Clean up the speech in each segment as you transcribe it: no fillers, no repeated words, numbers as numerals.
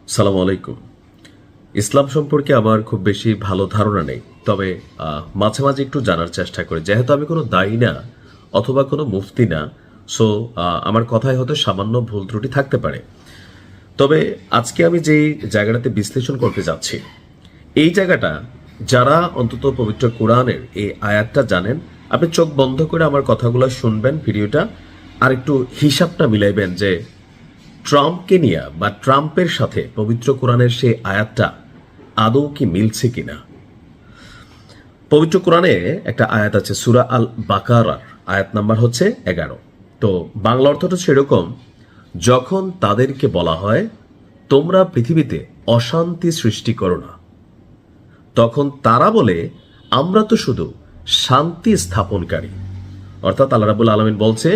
সালাম আলাইকুম। ইসলাম সম্পর্কে আমার খুব বেশি ভালো ধারণা নেই, তবে মাঝে মাঝে একটু জানার চেষ্টা করি। যেহেতু আমি কোনো দায়ী না অথবা কোনো মুফতি না, সো আমার কথায় হয়তো সামান্য ভুল ত্রুটি থাকতে পারে। তবে আজকে আমি যেই জায়গাটাতে বিশ্লেষণ করতে যাচ্ছি, এই জায়গাটা যারা অন্তত পবিত্র কোরআনের এই আয়াতটা জানেন, আপনি চোখ বন্ধ করে আমার কথাগুলো শুনবেন, ভিডিওটা আর একটু হিসাবটা মিলাইবেন যে ট্রাম্পকে নিয়ে বা ট্রাম্পের সাথে পবিত্র কোরআনের সেই আয়াতটা আদৌ কি মিলছে কিনা। পবিত্র কোরআনে একটা আয়াত আছে, সূরা আল বাকারার আয়াত নাম্বার হচ্ছে 11। তো বাংলা অর্থটা সেরকম, যখন তাদেরকে বলা হয় তোমরা পৃথিবীতে অশান্তি সৃষ্টি করো না, তখন তারা বলে আমরা তো শুধু শান্তি স্থাপনকারী। অর্থাৎ আল্লাহ রাব্বুল আলামিন বলছে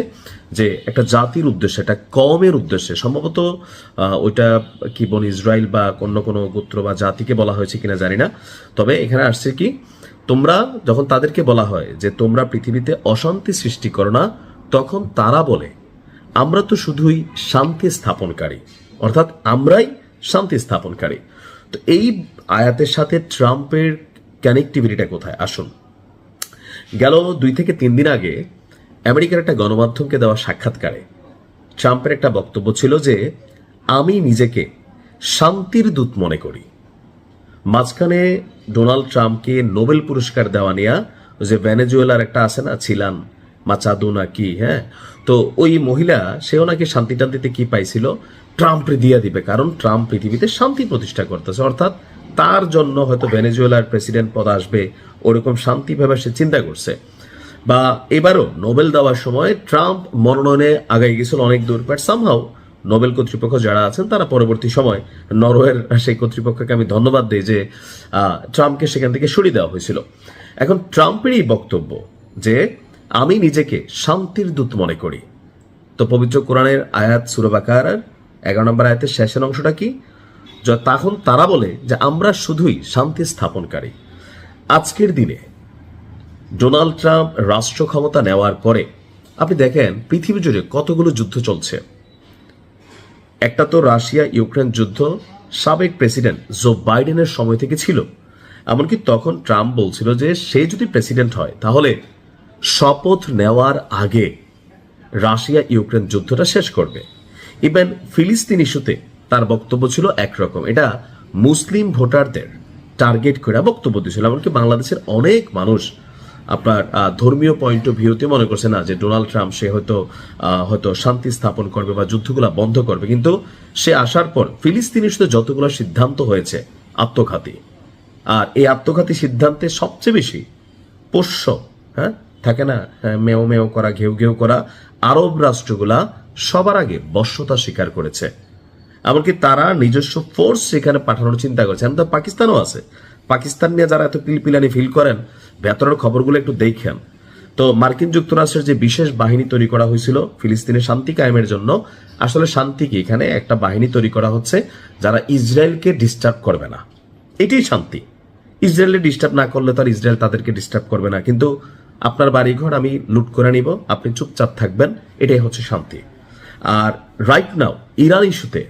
যে একটা জাতির উদ্দেশ্যে, একটা কওমের উদ্দেশ্যে, সম্ভবত ওইটা কি বনি ইসরায়েল বা অন্য কোনো গোত্র বা জাতিকে বলা হয়েছে কিনা জানি না, তবে এখানে আসছে কি, তোমরা যখন তাদেরকে বলা হয় যে তোমরা পৃথিবীতে অশান্তি সৃষ্টি করো না, তখন তারা বলে আমরা তো শুধুই শান্তি স্থাপনকারী, অর্থাৎ আমরাই শান্তি স্থাপনকারী। তো এই আয়াতের সাথে ট্রাম্পের কানেক্টিভিটিটা কোথায় আসুন। গেল 2 থেকে 3 দিন আগে আমেরিকার একটা গণমাধ্যমকে দেওয়া সাক্ষাৎকারে ট্রাম্পের একটা বক্তব্য ছিল যে আমি নিজেকে শান্তির দূত মনে করি। মাঝখানে ডোনাল্ড ট্রাম্পকে নোবেল পুরস্কার দেওয়া নিয়ে যে ভেনেজুয়েলার একটা আছে না, ছিলান মাচাদু না কি, হ্যাঁ, তো ওই মহিলা সেও নাকি শান্তি টান্তিতে কি পাইছিল, ট্রাম্প দিয়ে দিবে, কারণ ট্রাম্প পৃথিবীতে শান্তি প্রতিষ্ঠা করতেছে, অর্থাৎ তার জন্য হয়তো ভেনেজুয়েলার প্রেসিডেন্ট পদ আসবে, ওরকম শান্তি ভেবে সে চিন্তা করছে। বা এবারও নোবেল দেওয়ার সময় ট্রাম্প মনোনয়নে আগাই গেছিল অনেক দূর, বাট সামহাও নোবেল কর্তৃপক্ষ যারা আছেন তারা পরবর্তী সময়, নরওয়ের সেই কর্তৃপক্ষকে আমি ধন্যবাদ দিই যে ট্রাম্পকে সেখান থেকে সরিয়ে দেওয়া হয়েছিল। এখন ট্রাম্পের এই বক্তব্য যে আমি নিজেকে শান্তির দূত মনে করি, তো পবিত্র কোরআনের আয়াত সূরা বাকারার 11 নম্বর আয়াতের শেষের অংশটা কি, তখন তারা বলে যে আমরা শুধুই শান্তি স্থাপনকারী। আজকের দিনে ডোনাল্ড ট্রাম্প রাষ্ট্র ক্ষমতা নেওয়ার পরে আপনি দেখেন পৃথিবী জুড়ে কতগুলো যুদ্ধ চলছে। একটা তো রাশিয়া ইউক্রেন যুদ্ধ সাবেক প্রেসিডেন্ট জো বাইডেনের সময় থেকে ছিল, এমনকি তখন ট্রাম্প বলছিল যে সে যদি প্রেসিডেন্ট হয় তাহলে শপথ নেওয়ার আগে রাশিয়া ইউক্রেন যুদ্ধটা শেষ করবে। ইভেন ফিলিস্তিন ইস্যুতে তার বক্তব্য ছিল একরকম, এটা মুসলিম ভোটারদের টার্গেট করে বক্তব্য দিয়েছিল। এমনকি বাংলাদেশের অনেক মানুষ আপনার ধর্মীয় পয়েন্ট অফ ভিউতে মনে করছে না যে ডোনাল্ড ট্রাম্প সে হয়তো শান্তি স্থাপন করবে বা যুদ্ধগুলা বন্ধ করবে, কিন্তু সে আসার পর ফিলিস্তিন ইস্যুতে যতগুলো সিদ্ধান্ত হয়েছে আত্মঘাতী, আর এই আত্মঘাতী সিদ্ধান্তে সবচেয়ে বেশি পোষ্য, হ্যাঁ থাকে না, মেও মেও করা, ঘেউ ঘেউ করা আরব রাষ্ট্রগুলা সবার আগে বশ্যতা স্বীকার করেছে। এমনকি তারা নিজস্ব ফোর্স সেখানে পাঠানোর চিন্তা করেছে। এখন তো পাকিস্তানও আছে, পাকিস্তান নিয়ে যারা এত পিলপিলানি ফিল করেন, ভেতরের খবরগুলো একটু দেখেন। তো মার্কিন যুক্তরাষ্ট্রের যে বিশেষ বাহিনী তৈরি করা হয়েছিল ফিলিস্তিনের শান্তি কায়েমের জন্য, আসলে শান্তি কি, এখানে একটা বাহিনী তৈরি করা হচ্ছে যারা ইসরায়েলকে ডিস্টার্ব করবে না, এটাই শান্তি। ইসরায়েলকে ডিস্টার্ব না করলে তার ইসরায়েল তাদেরকে ডিস্টার্ব করবে না, কিন্তু আপনার বাড়িঘর আমি লুট করে নিব, আপনি চুপচাপ থাকবেন, এটাই হচ্ছে শান্তি। আর রাইট নাও ইরান ইস্যুতে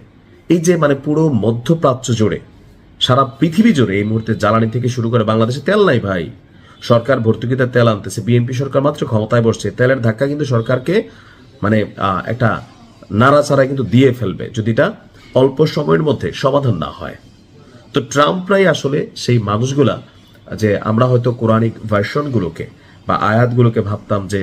এই যে পুরো মধ্যপ্রাচ্য জুড়ে, সারা পৃথিবী জুড়ে এই মুহূর্তে জ্বালানি থেকে শুরু করে, বাংলাদেশে তেল নাই ভাই, সরকার ভর্তুকিতে তেল আনতেছে, বিএনপি সরকার মাত্র ক্ষমতায় বসছে, তেলের ধাক্কা কিন্তু সরকারকে একটা নাড়াচাড়া কিন্তু দিয়ে ফেলবে যদি এটা অল্প সময়ের মধ্যে সমাধান না হয়। তো ট্রাম্পরাই আসলে সেই মানুষগুলা, যে আমরা হয়তো কোরআনিক ভার্সনগুলোকে বা আয়াতগুলোকে ভাবতাম যে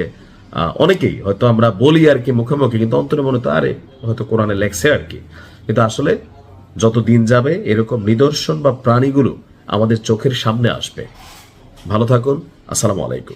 অনেকেই হয়তো আমরা বলি আর কি মুখে মুখে, কিন্তু অন্তরে মনে তো আরে হয়তো কোরআনে লেখছে আর কি, কিন্তু আসলে যত দিন যাবে এরকম নিদর্শন বা প্রাণীগুলো আমাদের চোখের সামনে আসবে। ভালো থাকুন, আসসালামু আলাইকুম।